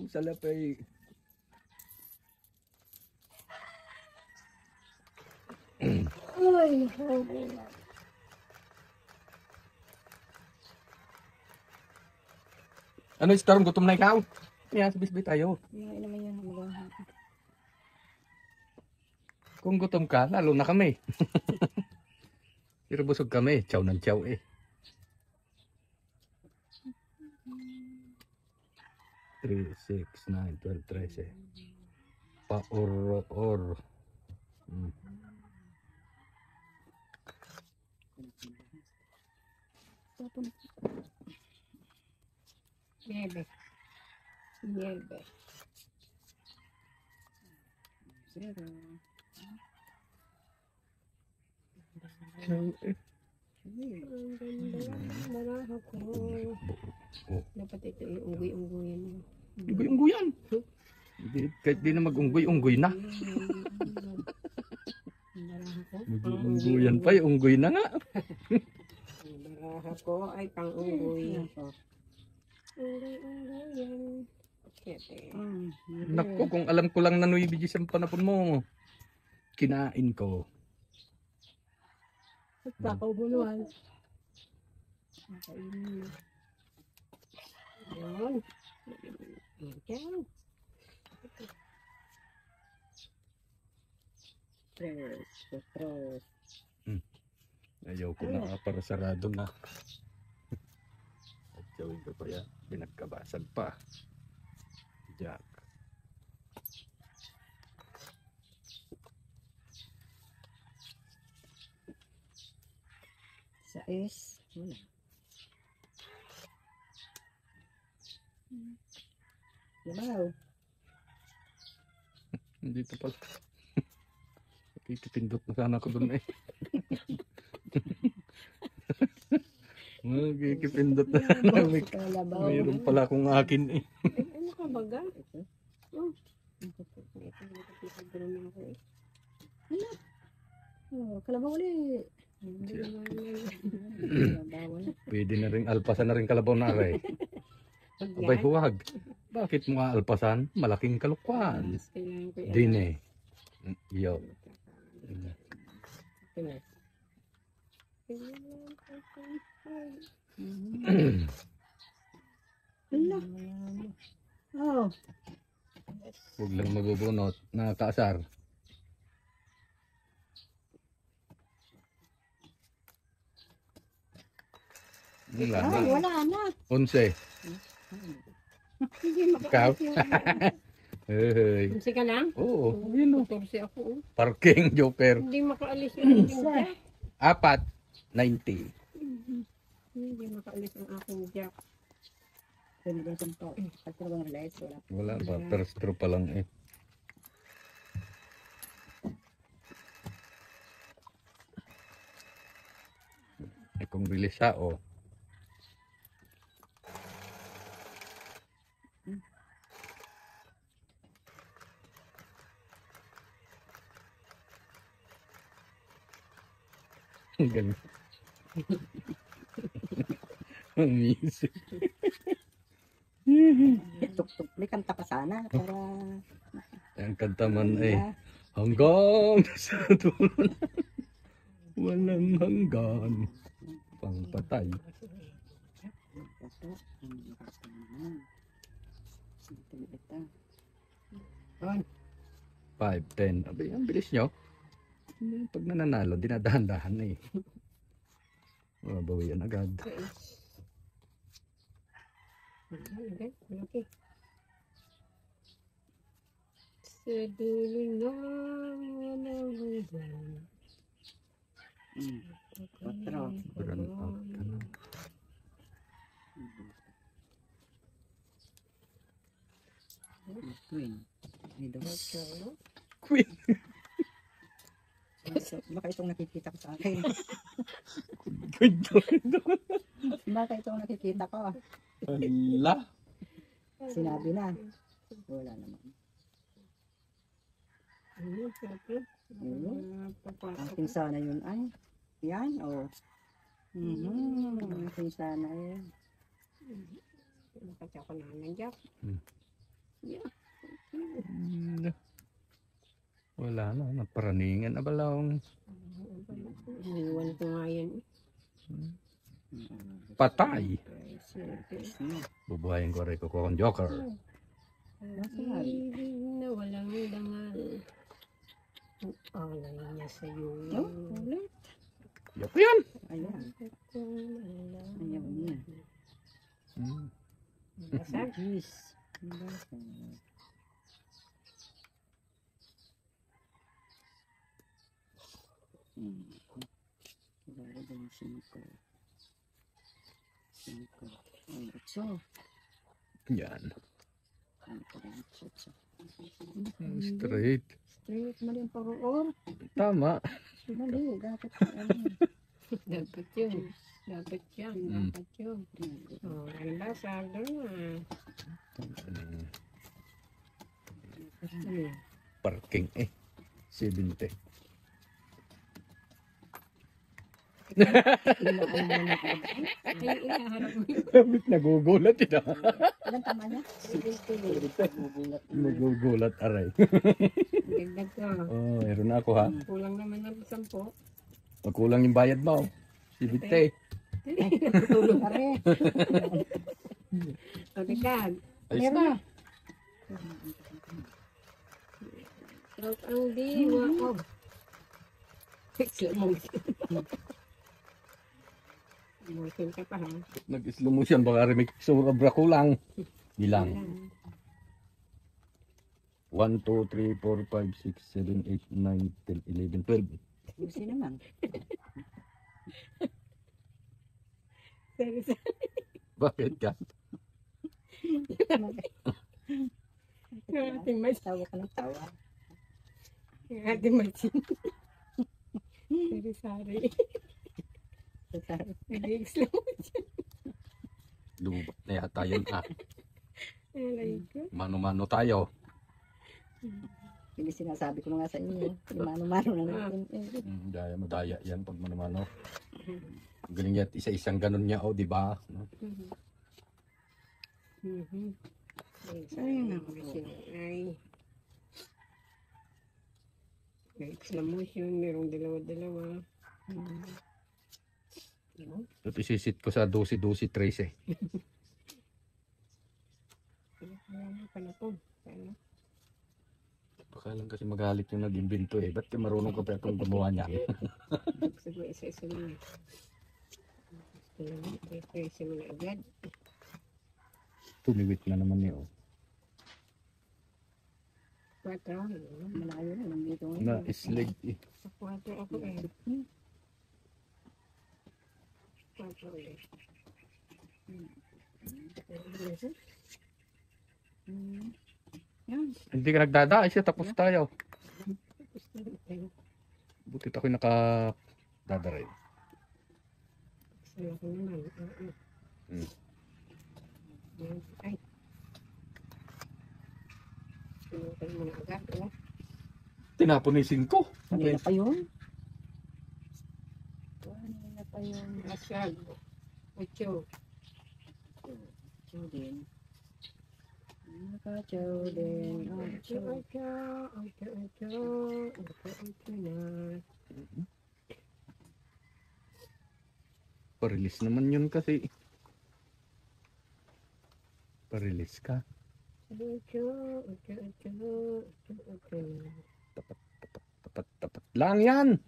salapay. Ay, Ano, Storm? Gutom na ikaw? Yan, sabis-sabis tayo. hindi naman yan hanggang. Kung gutom ka, lalo na kami. Pero busog kami. Chow ng chow eh. 3, 6, 9, 12, 13. Pa-or. Niebe. Niebe. 0. Chow eh. Ang ganda. Marahap ko. Dapat ito unggoy-unggoyan mo. Unggoy-unggoyan. Kahit di na mag-unggoy-unggoy na. Marahap ko. Mag-unggoyan pa, unggoy na nga. Marahap ko ay pang-unggoy. Unggoy-unggoyan. Kete. Naku, kung alam ko lang na Nuy Bigis ang panapon mo, kinain ko. Kakabuluan. Ayan. Ayan. Tres. Ayaw ko na para sarado na. At gawin ko pa yan. Pinagkabasag pa. Jack. Sais. Wala. Wow. Dito pala. Itipindot na sana ko dun eh. Magkikipindot na sana. Mayroon pala akong akin eh. Ano ka baga? Oh. Ano? Kalabaw ulit. Pwede na rin alpasan na rin kalabaw na aray. Abay huwag. Bakit mo nga alpasan? Malaking kalukwan. Din eh. Yo. Oh. Huwag lang mabubunot na kaasar. Wala na. Wala na. 11. Hindi Ikaw? makakalit. Hey. Kunsi ka lang? Oo, yun o. 14 ako. Parking joker. Hindi makaalis yung aking jack. 4, 90. Hindi makaalis ang aking jack. Pwede din sumpo. Pagka bang relax, wala. Wala ba? First draw pa lang eh. Eh kung bilis siya oh. Ang galing. Ang music. Tuk-tuk. May kanta pa sana para... Ang kanta man eh. Hanggang sa dulo na. Walang hanggan. Pangpatay. 5, 10. Abay, ang bilis nyo. Pag nananalo, dinadahan-dahan eh. Mabawian agad. Malaki. Sa dulo na walang hanggan. 4. Run out ka na. Queen. Queen. Baka itong nakikita ko sa akin. Queen. Baka itong nakikita ko. Ala. Sinabi na. Wala naman. Akin sana yun ay. Yan o. Akin sana yan. Nakatsa ko na ng jack. Yeah. Wala na, naparaningan na balong. Iniwan ko nga yan. Patay. Sige. Bubuhayin ko rin ko kung joker. Ibig na walang dangal. Ang alay niya sa'yo. Oh, ulit. Yup yun. Ayan. Ayaw niya. Basag. Yes. Baru dengan 5. 5. 8. Yan. Ano pa rin? 8. Straight. Straight mo din pag-uor. Tama. Mali, dapat ano. Dapat yun. Dapat yan. Mm. Dapat yun. Oh, ang basag doon. Parking 70. Ay, inaharap mo yun. Sabit nagugulat ito. Ilan tama niya? Nagugulat aray. Dagdag ko. Oh, meron na ako ha. Kulang naman ng 10. Magkulang yung bayad mo. 70. Tulog ka rin. O, dagdag. Ayos na. Trout ang diwa. Oh. Slow motion. Motion ka pa ha. Nag-slow motion. Baka rin may sobra kulang. Bilang. 1, 2, 3, 4, 5, 6, 7, 8, 9, 10, 11, 12. Busi naman. Sorry, sorry. Bakit ka? Yung ating mas. Tawa ka ng tawa. Yung ating masin. Sorry, sorry. Nag-slow motion. Lubat na yata yun ha. Alay ko. Mano-mano tayo. Hindi sinasabi ko na nga sa inyo. Mano-mano na natin. Daya madaya yan pag mano-mano. Galing yan isa-isang ganun niya di ba? Ay, naku. Ay. Nag-slow motion. Merong dalawa-dalawa. At isisit ko sa 12-12 13. Ano pala po? Ano? Baka lang kasi magalit yung nag-invento Ba't ka marunong ka pa itong gumawa niya? Siguro isa-isa lang. Isa mo na agad. Tumiwit na naman niya 4. Malayo na lang dito ngayon. Na islig Sa 4 ako 4 ulit. Yan. Hindi ka nagdadaan siya tapos tayo. Butit ako'y nakadadaray. Sala ko naman. Ay. Sinutan mo na agad. Tinapon ni 5. Kanina pa yun. Kanina pa yun. Asag. 8. Jodin. Jodin. Parilis naman yun kasi. Parilis ka. Tapat lang yan.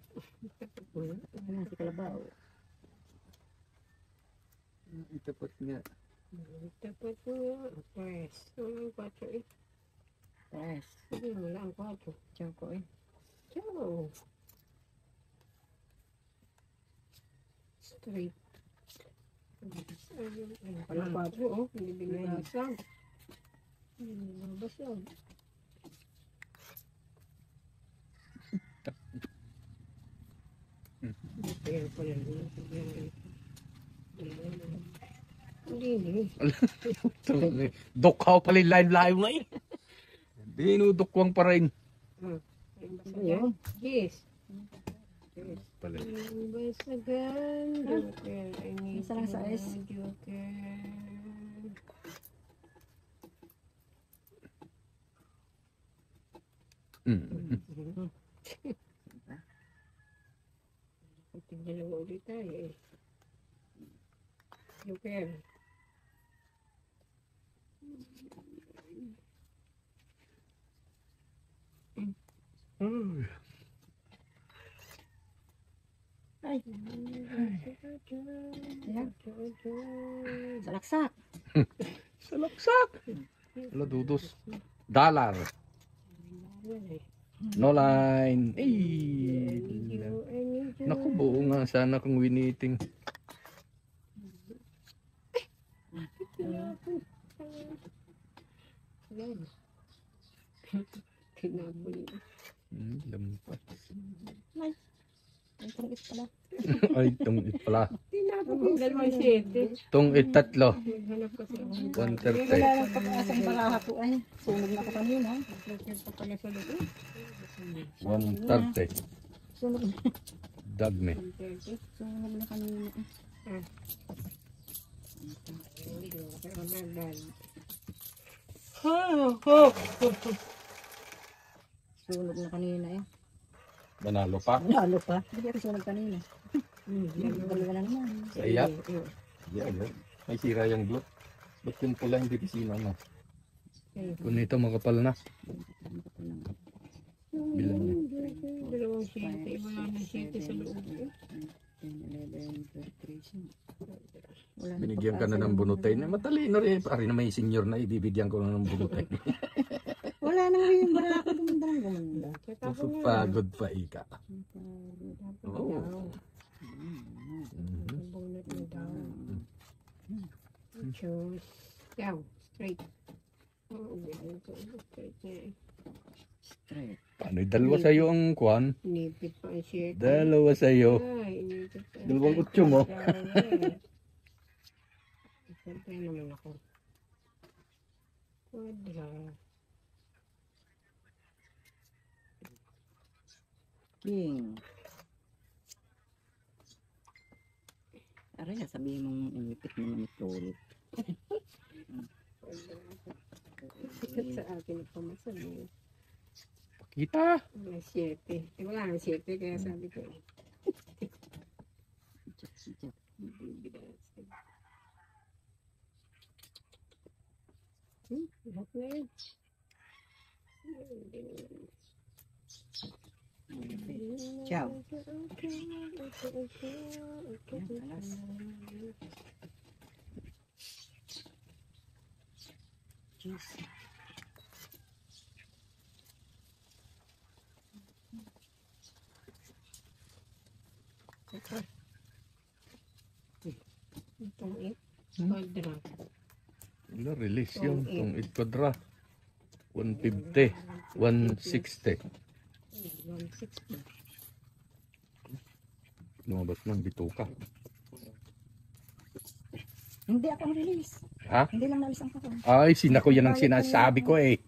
Ano si Kalabaw? Tapat nga. Tapat mo. Pues. Ang 4 Yes. Sige, wala ang 4. Choco eh. Ciao. Straight. Walang 4 Hindi binabasag. Hindi binabasag. Kaya pala hindi. Dukhaw pala yung live na eh. Dinudukwang pa rin. Ayun. Yes. Pala. Basagan. Joker. I need Isa lang sa S. Joker. Tingnan lang ulit tayo eh. Super. Ay. Ayan. Salaksak. Salaksak. Wala dudos. Dollar. No line. Ay. Naku, buo nga sana kung winiting. Tinapon. Lampas. Ay. Ang tungit pala. Ay, tungit pala. Tinapon ko. 2.7. Tungit tatlo. Maghanap kasi ako. 130. Wala lang pag-asang baraha po ay. Sunog na ko kanina. Nagkakit pa pala sa loob. 130. Sunog na. Dagme. 130. Sunog na kanina. Sunog na kanina eh. Manalo pa. Lalo pa. Hindi ako sunog kanina. Dalawa na naman. Sa iya. Yan, yan. May sira yung glove. Ba't yung pula hindi pisina na? Kung ito makapal na. Bilang niya. Dalawang siyete. Wala na siyete sa loob. 11, 13. Wala na Binigyan ka na ng bunutay. Matalino rin. Pari na may senior na ibibigyan ko na ng bunutay. Wala nang yung baraha ko gumanda. Pusog pagod pa ika. Oo. Bunot mo daw. Choose. Down. Straight. Oo, straight na eh. Straight. Paano dalawa sa'yo ang kwan? Inipit pa ang shit. Dalawa sa'yo. Ay, inipit pa. Dalawang utso mo. Siyempre naman ako. Quadra. King. Aray, sabihin mong inipit mo ng tulog. Sa akin ang pamasan mo. Kita. Wala 7. Eh, wala nang 7 kaya sabi ko. Lahat na yun. Ciao. Cheese. Itong 8. Quadra. Wala, release yun. Itong 8 quadra. 150. 160. 160. Lumabas ng bituka. Hindi ako ang release. Ha? Hindi lang nalis ang kakon. Ay, sinako yan ang sinasabi ko eh.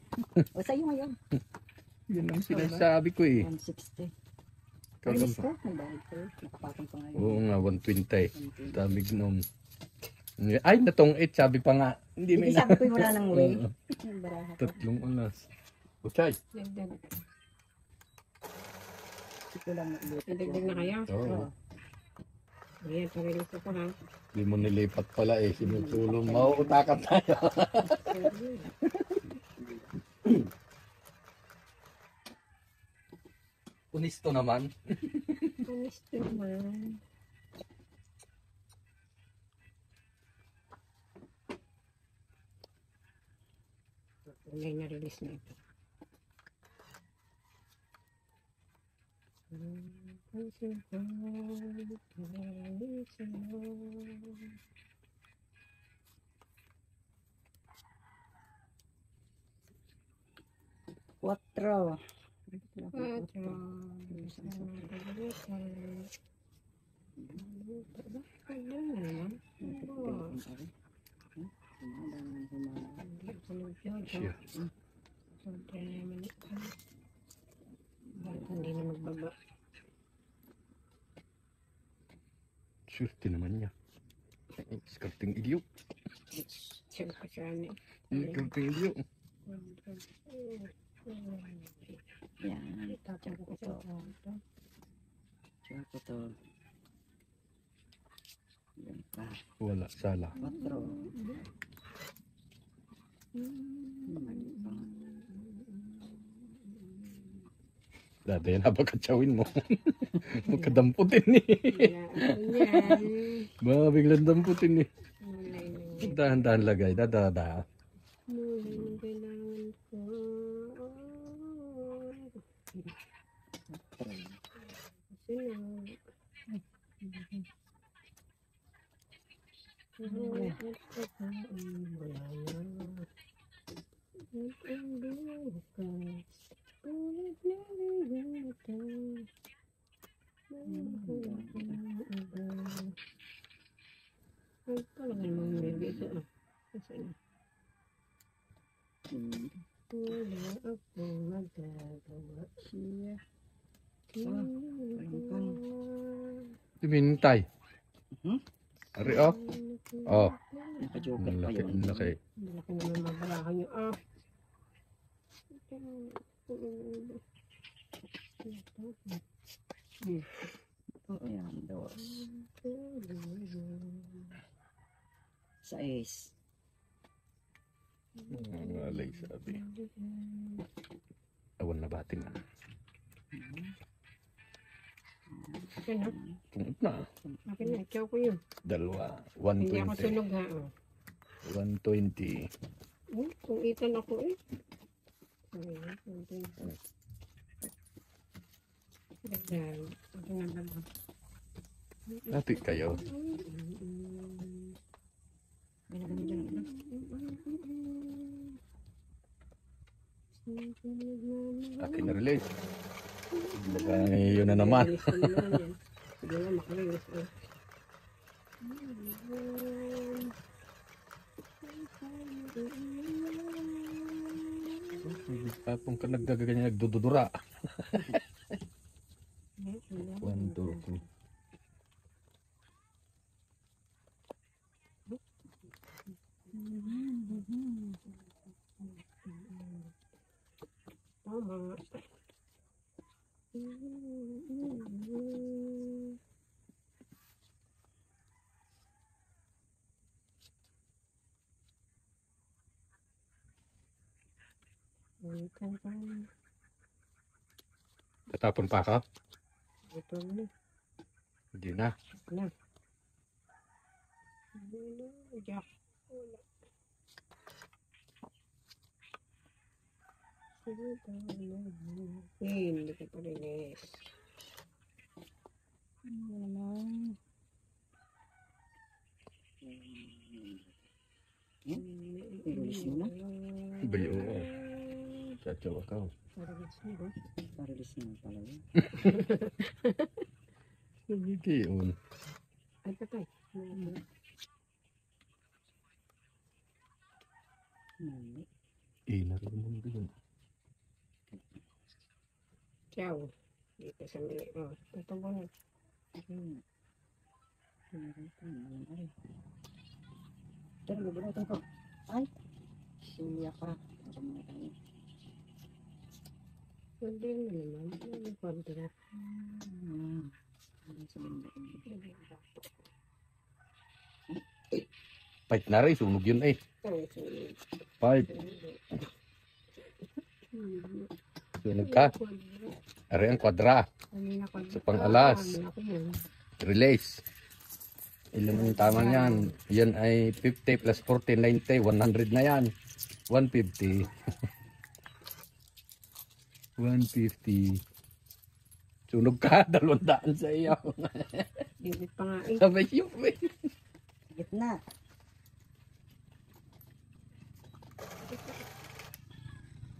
O sa'yo ngayon. Yan ang sinasabi ko eh. 160. Ikaw Release lang. ko. May bayad ko. Nakapatong pa ngayon. Oo nga, 120. Sabi ko nung... Ay, natong 8, sabi pa nga. Hindi may Hindi sabi ko yung wala nang way. Oo. Yung baraha ko. Tatlong oras. Utay. Dagdag. Ito lang na ulit. Dagdag na kaya? Oo. Ayan, parilis ko ha. Hindi mo nilipat pala eh. Sinutulong. Mauutakan tayo. Unisto naman. Honest naman. Ngayon na-release na ito. Quattro. Siya. Hindi na magbaba. Swerte naman niya. Skarting ilyo. Siya pa siya ni. Skarting ilyo. Yan. Tsaka ko to. Tsaka ko to. Yan pa. Wala, sala. 4. Dati yan, napakatsawin mo. Magkadamputin eh. Wala ako yan. Ba, biglang damputin eh. Wala yun. Dahan-dahan lagay, dadada. Wala yung kailangan ko. Kasi na. Wala na. Ang bukas. Tulad na rin ito. Ay, talaga naman may dito ah. Kasi na. Wala ako magagawa siya. Timintay. Ari oh. Oh, Naka-joker pa laki, yun. laki. Malaki naman mabalakan yung ah. Oo, yan. 2. 6. Alay sabi. Awan na batin na. Akin na. Tungod na. Akin na. Ikaw ko yun. Dalawa. Hindi ako 120. sunog ha. Oh. 120. Kung itan ako eh. Ay, dagdag. Ito nga naman. Nati kayo. May nagano dyan. Akin na release. Ngayon na naman. Release ko naman yan. Sige na, makarelease ko. Kapong ka naggaganyan nagdududura. 1, 2, 3. Tama. Tatapon pa ka? Ito na. Hindi na. Na. Jack. Wala. Hindi ka pa rin Ano naman? I-release mo na? Bay, oo. Satsaw ka. Pa-release na pala yun. Hindi yun. Ay, patay. Mali. Narinig mo yun. Ciao. Dito sa mili. Oh, ito mo na. Ayun. Meron pa naman. Ay. Pero bubunutan ko. Ay. Siya pa. Ito muna tayo. Hindi na naman. Ano pa ito na? Ano sa banda ko? Fight na rin. Sunog yun eh. Ay, sige. Fight. Sunog ka. Ari ang kwadra. Sa pang-alas. Release. Ilan yung tama niyan? Yan ay 50 plus 40, 90. 100 na yan. 150. 150. Sunog ka. 200 sa iyo. Dibit pa nga eh. Sabay yung eh. Gitna.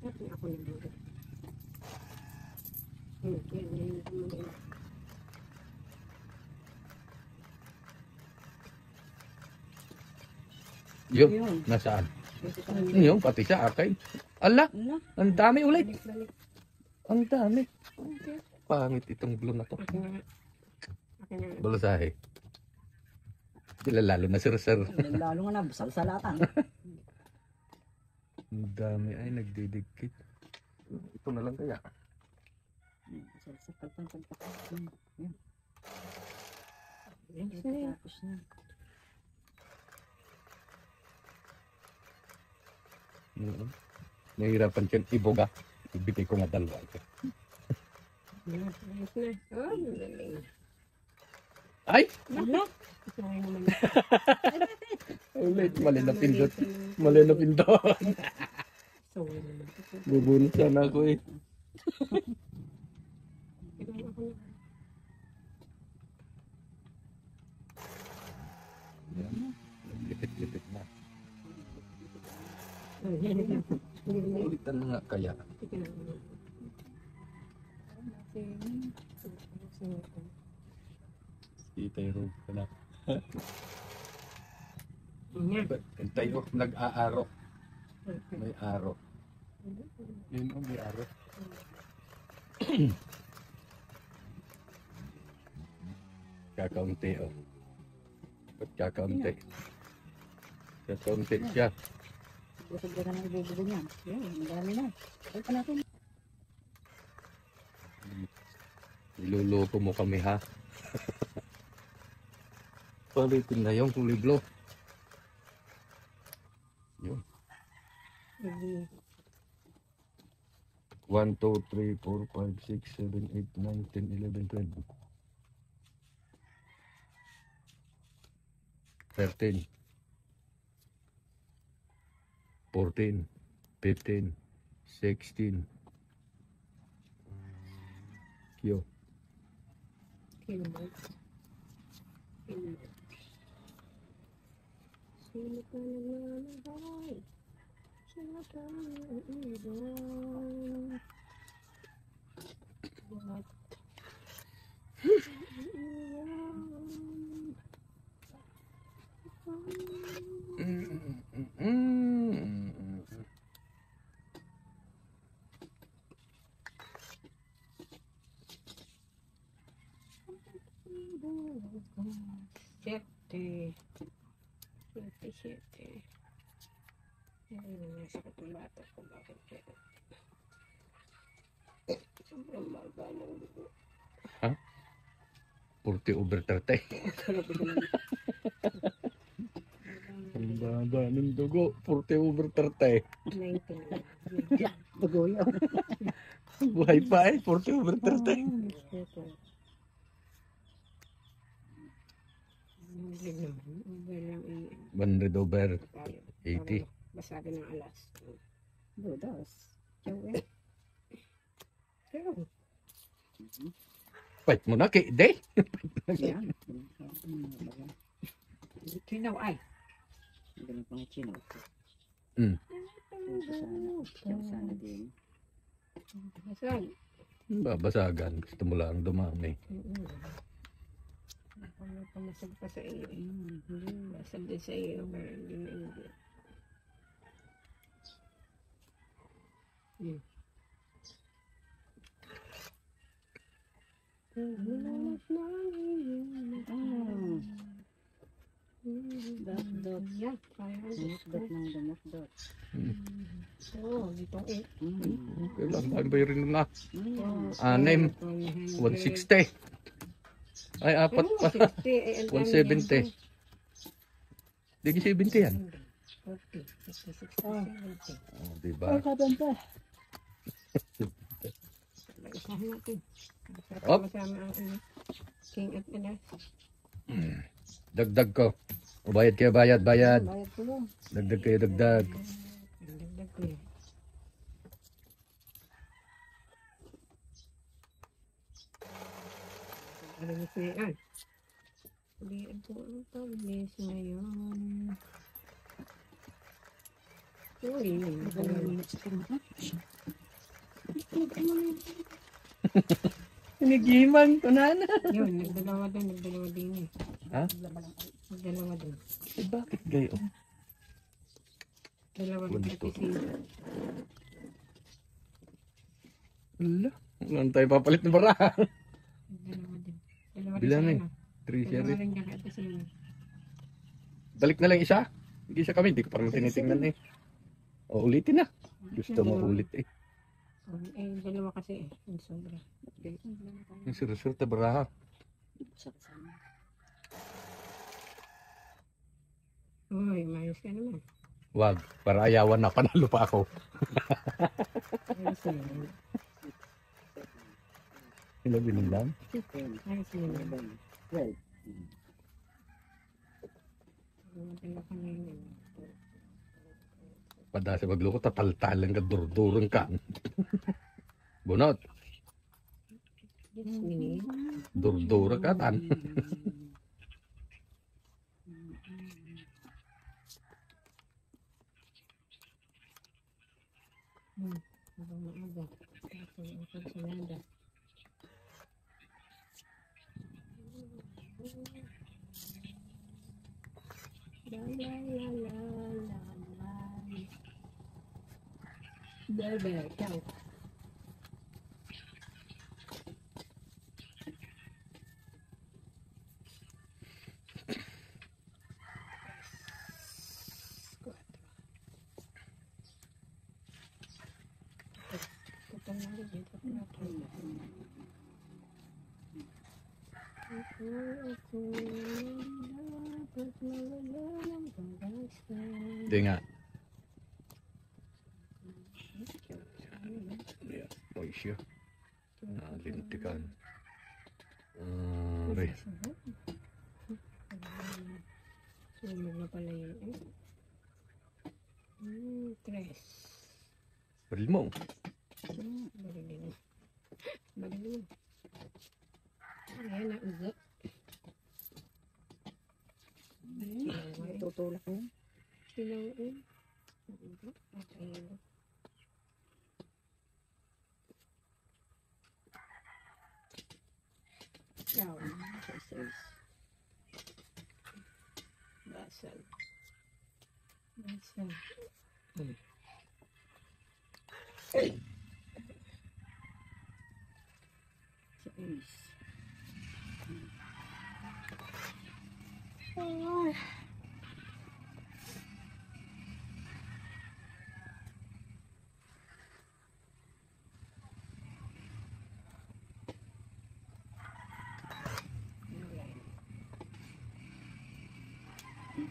Bakit ako nandito? Yan naman. Yun. Nasaan? Yun. Pati sa akin. Ala. Ano? Ang dami ulit. Balik. Ang dami. Pangit itong blue na to. Akin na nga. Akin na nga. Balasahe. Sila lalo na sir. Lalo nga na. Salsalatan. Ang dami ay nagdidikit. Ito na lang kaya. Salsakal pang pagkakasal. Yan. Yes, Ito na. tapos na. Nahihirapan siya iboga. Ibigay ko nga dalawa. Yes na. Oh, magaling. Ay! Wala. Sorry naman. Ulit, mali na pindot. Mali na pindot. Sorry naman. Bubunot sana ako eh. Ikaw ako na. Lipit-lipit na. Hindi. Ulitan na nga kaya. Tayo ka na. Tayo nag-aaro. May aro. Yun ang may aro. Kakaunti oh. Ba't kakaunti? Kakaunti siya. Busog ka na ibubugo niyan. Yan, ang dami na. Ay, natin. Niloloko mo kami ha. Palitin na yung kulay blue. Yun. 1, 2, 3, 4, 5, 6, 7, 8, 9, 10, 11, 12. 13. 14. 15. 16. Q. Sino ka nagmamahal? Sino ka nag-iibang? What? Siete. Ay, nasakit ang bata ko. Bakit kaya? Sobrang baba ng dugo. 40 over 30. Ang baba ng dugo. 40 over 30. 19. Bagoyo. Buhay pa eh. 40 over 30. Hindi naman. Over lang eh. 100 over Tayo. 80. Basado ng alas. Dos. Jowe. Pero, Fight mo na kay Day. Yan. kinaw ay. Ganun pang chino. Mm. Sana din. Basag. Babasagan. Gusto mo lang dumami. Ano pamasag pa sa iyo eh. Basag din sa iyo. Pero hindi na hindi. Dot. Yeah, kaya. Dumukdot ng dumukdot. Oo, dito eh. Kailan ba rin na? Anim. 160. Ay, apat pa. 170. Digi 70 yan. 40, 50, 60, 70. Oh, diba? kabanta. Isahin natin. Op. Masama ang king at alas. Dagdag ko. O bayad kayo, bayad. Bayad ko lang. Dagdag kayo, dagdag. Ang dagdag ko eh. Pabilis na yan. Pabilis ko ang pabilis ngayon. Uy, Pinigiman ko na na. yun, nagdalawa din eh. Ha? Nagdalawa din. Eh, bakit gayo? Dalawa din Ganito. kasi Wala. Wala tayo papalit na bara. dalawa din. Dalawa din Bilang sa'yo, eh. no? 3 Dalawa series. rin dyan at kasi Balik na lang isa. Hindi isa kami. Hindi ko parang tinitingnan eh. O, ulitin na. Gusto mo ulit eh. dalawa kasi eh. Ang sobra. Ganito, wala na tayo. Yung surusurte baraha. Sa kasama. Uy, mayos ka naman. Wag, para ayawan na, panalo pa ako. Ayos na yun. Ilang binilang? Ayos na yun. 12. Maganda ka na yun. Pada sa magloko, tataltalan ka, durduran ka. Bunot, Yes, minute. durdura ka, tan. Habang maaga. Tapos ang pagsalada. La la la la la la. Bebe, ciao. Hindi nga. Oh, siya. Lintikan. Re. Sumog na pala yun eh. Tres. Baril mo. Barili na. Barili na. Ayan na, uga. Tutulak mo. Sinawin. Uga. Okay. Ciao. Sa stress. Basal. Basal. Sa is.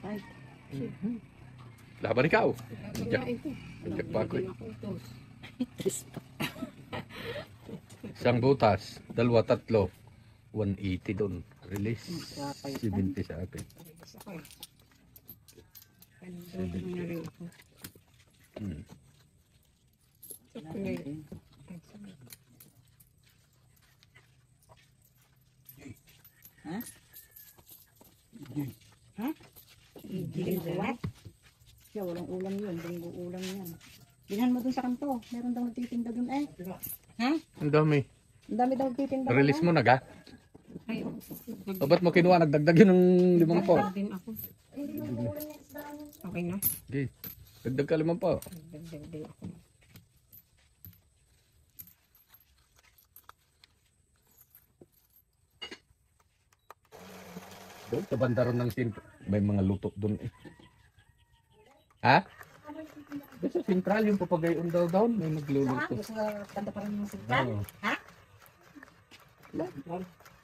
Ay, Laban ikaw. Kakain ko. Nagpakoy. Ako utos. Isang butas. Dalawa, tatlo. 180 doon. Release. 70 sa akin. Parehas ako eh. Panindot mo na rin ako. Chocolate. Ay, sorry. ha? Hindi What? Siya, walang ulam yun. Linggo ulam yan. Bilhan mo dun sa kanto. Meron daw nagtitinda dun eh. Ha? Ang dami. Ang dami daw nagtitinda. Release mo na ga? Ay, O ba't mo kinuha? Nagdagdag yun ng 5 po. din ako. Okay na? Okay. Dagdag ka 5 po. Dagdag din ako. Doon, sa banda ron ng sentro. May mga luto doon eh. Ha? Doon sa sentral, yung papagayon daw may nagluluto. Sa kanta pa rin yung sentral. Oo. Ha?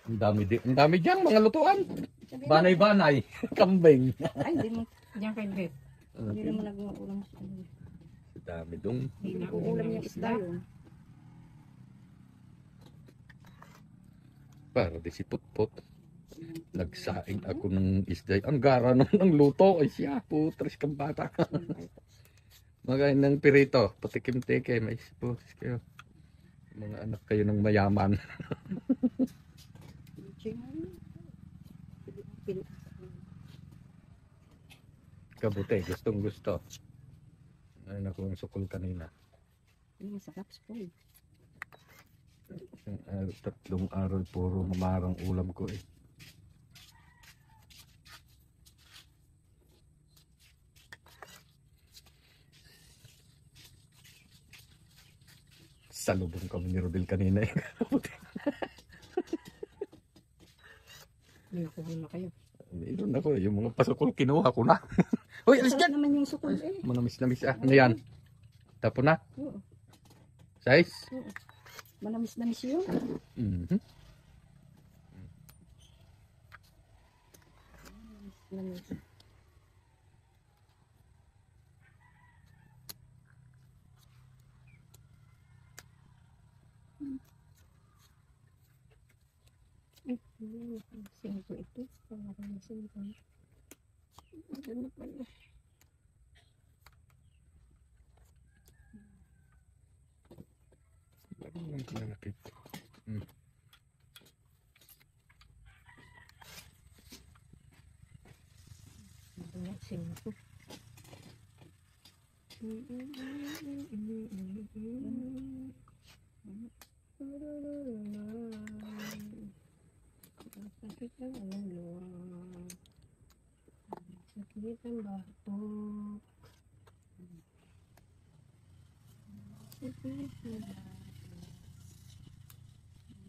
Ang dami dyan, mga lutuan. Banay-banay. Kambing. Ay, hindi mo. Diyan kay Beth. Hindi naman nag-uulam sa kanila. Dami doon. Hindi na Uulam yung isda yun. Para di si Putput. Nagsaing ako ng isday. Ang gara nung ng luto. Ay siya, putres kang bata. Magain ng pirito. Patikim-tike. May ispos kayo. Mga anak kayo ng mayaman. Kabuti, gustong gusto. Ay naku, ang sukol kanina. Yung masarap spoil. 3 araw puro mamarang ulam ko eh. Salubong kami ni Rodel kanina eh. Nakuha na kayo. Meron ako, yung mga pasukol kinuha ko na. Uy, alis Masarap dyan! naman yung sukol eh. Manamis-namis ah. Ano yan? Tapo na? Oo. Size? Oo. Manamis-namis yun. Mhm. Manamis. Singko ito. Pangarang singko. Ano pala? Lagi lang pinanakit. Ano singko? Sakit ang ulo. Sakit ang batok. Sakit ang batok.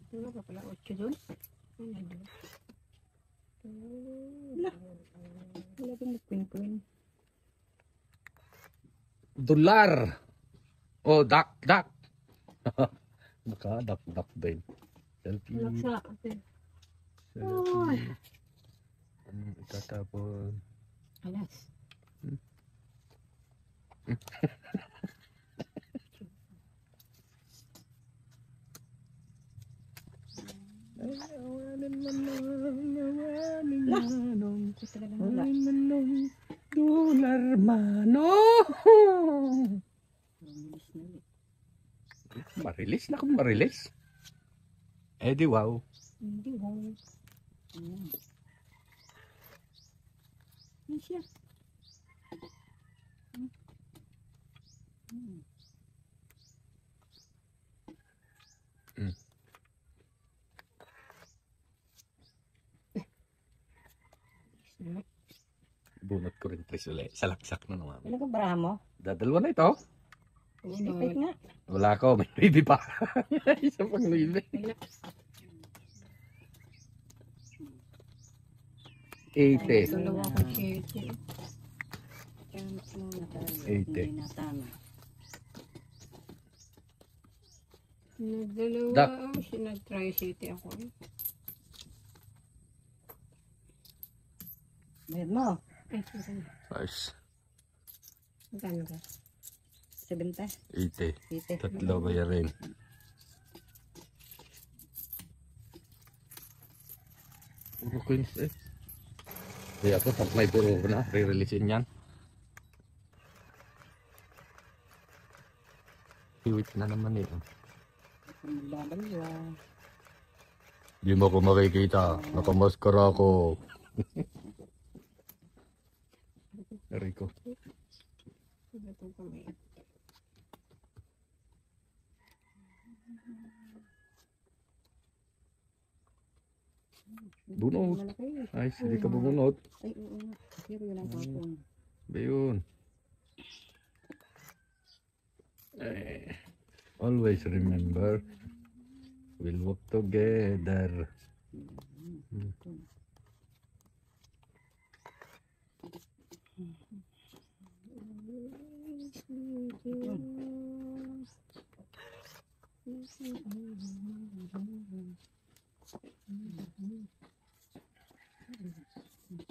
Wala pa pala 8 doon? Wala doon. Wala kang magpin-pin. Dolar. Oh, dak. Naka-dak din. Selfie. Laksa. Ate. Selfie. Anong itatapon? Alas. Ay, awanin manong. Gusto ka lang wala. Awanin manong. Dolar mano. Manamis na ulit. Marilis na kung marilis. Eh di wow. Hindi ho. Ayan. Yan siya. Bunot ko rin tres ulit. Salaksak na naman. Ano ka baraha mo? Dadalwa na ito. Ipit nga. Wala ko. May baby pa. Isa pang baby. 80. Dalawa ko shake. Chance muna tayo. 80. Hindi natama. Nagdalawa Dak. ako. Sinag-tri-city ako. Bayad mo. Ay, sorry. Nice. Magkano ka? 70. 80. 80. Tatlo bayarin. Puro coins eh. Kaya ako pag may puro na, re-releasein yan. Iwit na naman eh. Magdadalwa. Di mo ako makikita. Nakamaskara ako. Aray ko. Iba itong kamay. Bunot. Malaki. Ay, hindi ka bumunot. Ay, oo nga. Pero yun ang kapong. Bayun. Eh, always remember, we'll work together.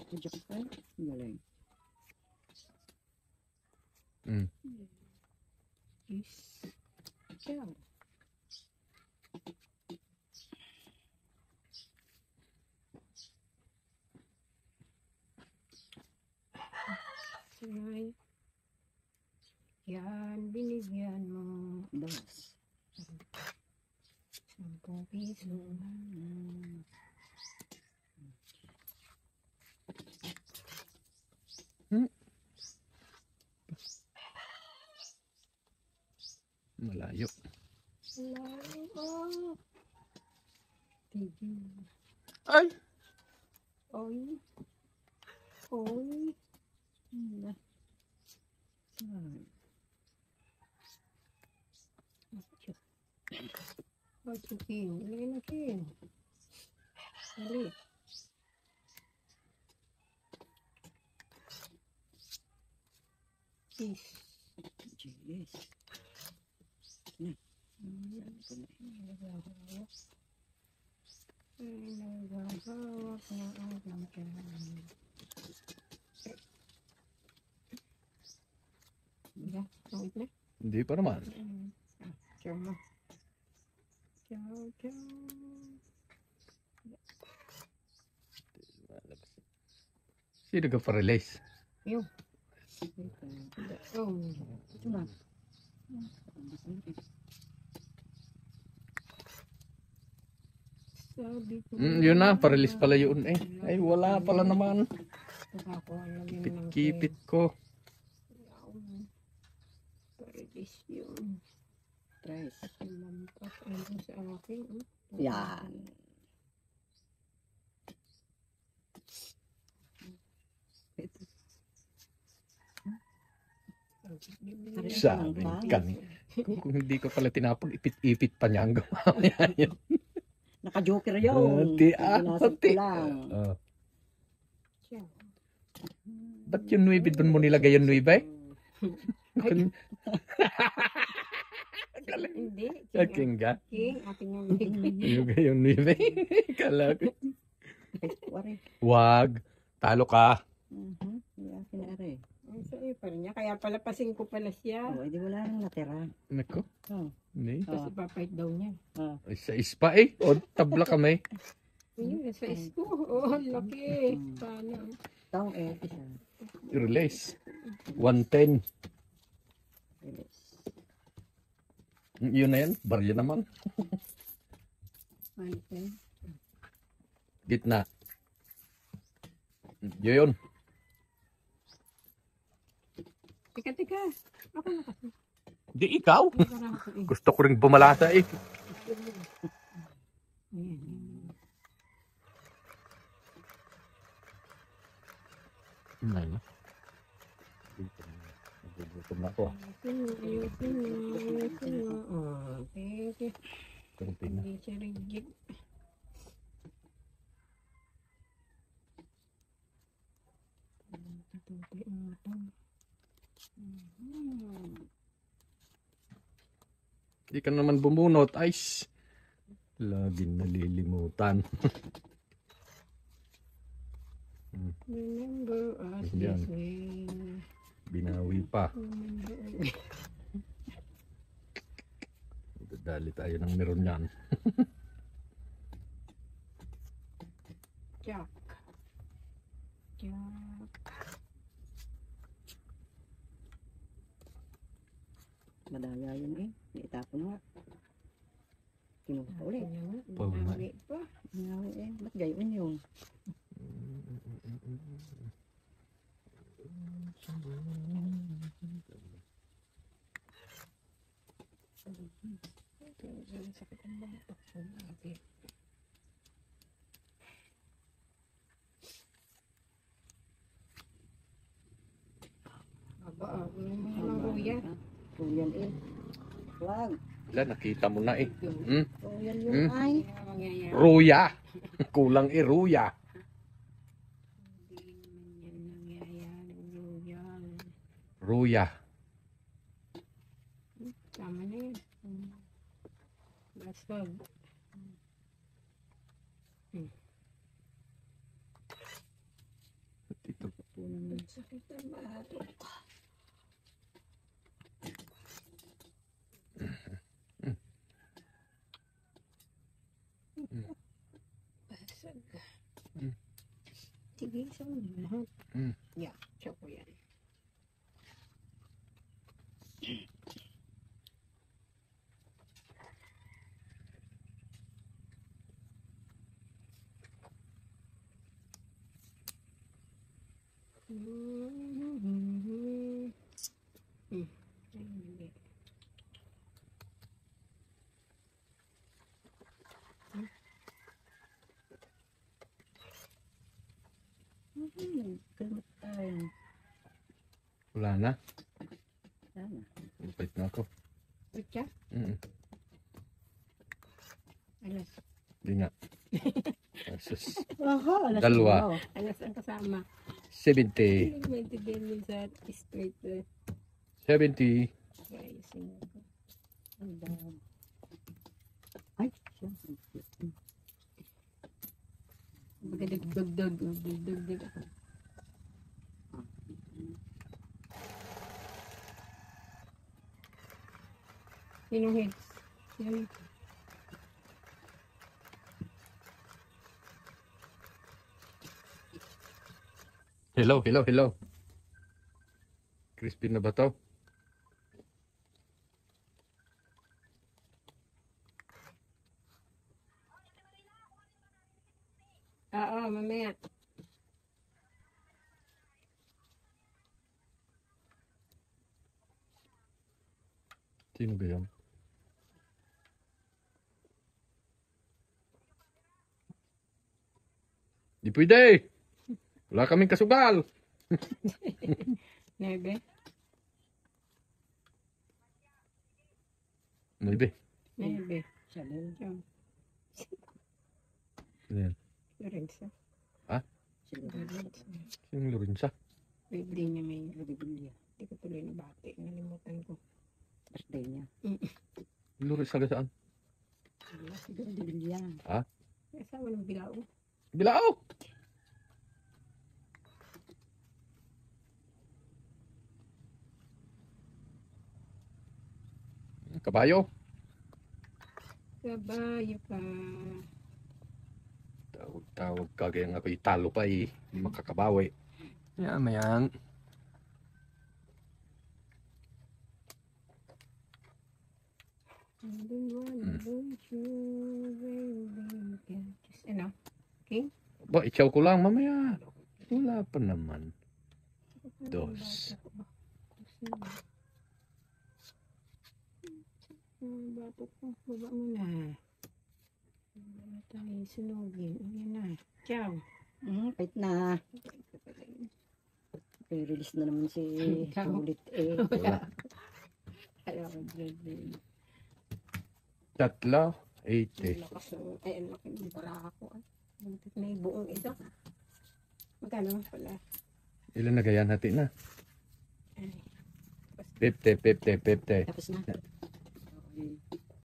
Kujak ka. Galing. Yes. Ciao. Say, yan, binigyan mo. Dos. 10 piso. Malayo. Salamat. Tigil. Ay! Oy. Oy. Ano? Ocho king. Lagay na king. Dali. Peace. Yes. Nagagawak na aking tiyan. Diba? Tawid na? Hindi pa naman. Ciao mo. Ciao, ciao. Sino ka pa-release? Yung. Oh. Ito ba? Sabi ko. Yun na, pa-release pala yun eh. Ay, wala pala naman. Nakakuha lang yun ng Kipit ko. Paridis yun. Tres. Lampas ano sa akin. Yan. Sabi kami. Kung hindi ko pala tinapon, ipit-ipit pa niya hanggang mamaya yun. Naka-joker yun. Ti- Pinasok ko ti- lang. Ciao. Ba't yung nuibe doon mo nilagay yung nuibe? Hindi. King ka? King, akin yung Nilagay yung nuibe. Kala ko. Wari. Wag. Talo ka. Yan, kinari. Ang sa'yo pa rin niya. Kaya pala pasing ko pala siya. Oh, edi wala nang natira. Nako. Oh. Hindi. Tapos ipapait daw niya. Ay, sa ispa eh. O, tabla kami. Yun, sa isko. Oh, laki. Paano? Taong isa. Release. 110. Release. Yun na yan. Barya naman. Okay. Gitna. Yun. Tika. Ako na kasi. Di ikaw. Parang ako eh. Gusto ko rin bumalasa eh. Ayan. Ay, no? Nagugutom na ako. Ayusin na. Oh, thank you. Kunti na. Hindi siya rigid. Tututi ang matang. Di ka naman bumunot. Ice. Laging nalilimutan. Remember us Yan. this way. Binawi pa. Remember. Dali tayo ng meron yan. Jack. Madaya yun eh. Itapon nga. Kinuha pa ulit. Binawi pa. Ngawi eh. Ba't gayon yun? Sakit ang batok. Sabi. Aba, maruya. Tuyan eh. Wag. Wala, nakita mo na eh. Tuyan yun ay. Mangyayari. Ruya. Kulang eh, ruya. Hindi naman yan nangyayari. Ruya. Ruya. Tama na yun. Basta. Ito. Sakit ang batok. Basag. Sige, saan mo lahat? Yeah, choco yan. Kalmat tayo. Wala na. Sana. Upit na ako. Pucha? Alas. Hindi nga. Asus. Aha, alas Dalawa. mo. Alas ang kasama. 70. Hindi maintindihan yun sa straight. 70. Ayusin ko. Ang dami. Dugdug. Sinong hits? Yan. Hello. Crispy na ba to? Oo, mamaya. Sino ba yan? Di pwede! Wala kaming kasugal! Nebe. Maybe. Nebe. Chanel. Yan. Ayan. Lorenzo. Sila. Sino Lorenza? Birthday niya may. Bibilya. Hindi ko tuloy nabati. Nalimutan ko. Birthday niya. Lorenza ka saan? Siguro Bibilya. Kasama ng bilao. Bilao! Kabayo. Kabayo ka. Tawag ka kaya nga ako'y talo pa eh. Hindi makakabawi. Yan, mayan. Ano? Okay? Ba, itsaw ko lang mamaya. Wala pa naman. Dos. Bato ko. Baba mo na. Baba tayo sunugin. Ayan na. Ciao. Wait na. Re-release na naman si Sulit eh. Wala. Alam ko, Dreadway. Tatlo, 80. Lakas ng, ay, ang laki ng bara ako. Buntit na yung buong ito. Magkano pala? Ilan na gaya natin na? Ay, 50. Tapos na. Okay.